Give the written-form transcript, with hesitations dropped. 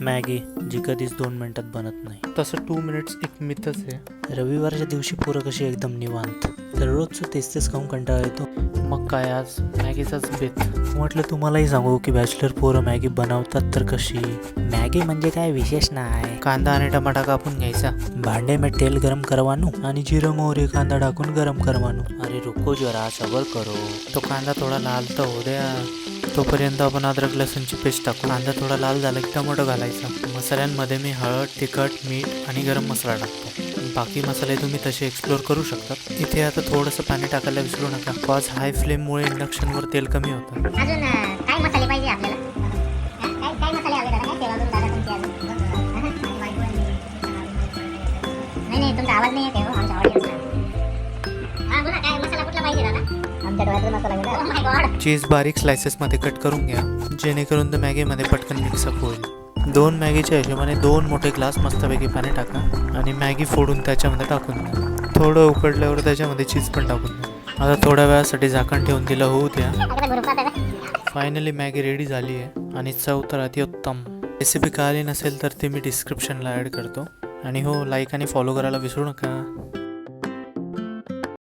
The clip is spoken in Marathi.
मॅगी जी कधीच 2 मिनिटात बनत नाही. तसं 2 मिनिट्स एक मिथच आहे. रविवारच्या दिवशी पोरं कशी एकदम निवांत. दररोजचं तेच खाऊन कंटाळा येतो. मग काय आज मॅगीचाच बेत. म्हटलं तुम्हालाही सांगू की बॅचलर पोरं मॅगी बनवतात तर कशी. मॅगी म्हणजे काय विशेष नाही. कांदा आणि टमाटा कापून घ्यायचा. भांडे में तेल गरम करवानू आणि जिरं मोहरी कांदा टाकून गरम करवानू. अरे रुको जरा सबर करो. तो कांदा थोडा लाल तर हो द्या. तोपर्यंत आपण अद्रक लसूणची पेस्ट टाकू. कांदा थोडा लाल झाला की टोमॅटो घालायचा. मसाल्यांमध्ये मी हळद, तिखट, मीठ आणि गरम मसाला टाकतो. बाकी मसाले तुम्ही तसे एक्सप्लोर करू शकतात. इथे आता थोडंसं पाणी टाकायला विसरू नका. कॉज हाय फ्लेममुळे इंडक्शनवर तेल कमी होतं. अजून काय मसाले पाहिजे आपल्याला? काय मसाले हवे दादा? काय सेवा करू दादा तुमची अजून? नाही तुमचा आवाज नाही येते हो आमच्या ऑडियन्सला. हा बोला, काय मसाला कुठला पाहिजे दादा? आमच्या डोळ्यातला मसाला गेला. Oh my God. चीज बारीक स्लायसेसमध्ये कट करून घ्या, जेणेकरून ते मॅगीमध्ये पटकन मिक्सअप होईल. 2 मॅगीच्या हिशोबाने 2 मोठे ग्लास मस्तपैकी पाणी टाका आणि मॅगी फोडून त्याच्यामध्ये टाकून द्या. थोडं उकडल्यावर त्याच्यामध्ये चीज पण टाकून द्या. आता थोड्या वेळासाठी झाकण ठेवून दिलं होऊ द्या. फायनली मॅगी रेडी झाली आहे आणि चव तर अतिउत्तम. रेसिपी कळाली नसेल तर ते मी डिस्क्रिप्शनला ॲड करतो. आणि हो, लाईक आणि फॉलो करायला विसरू नका.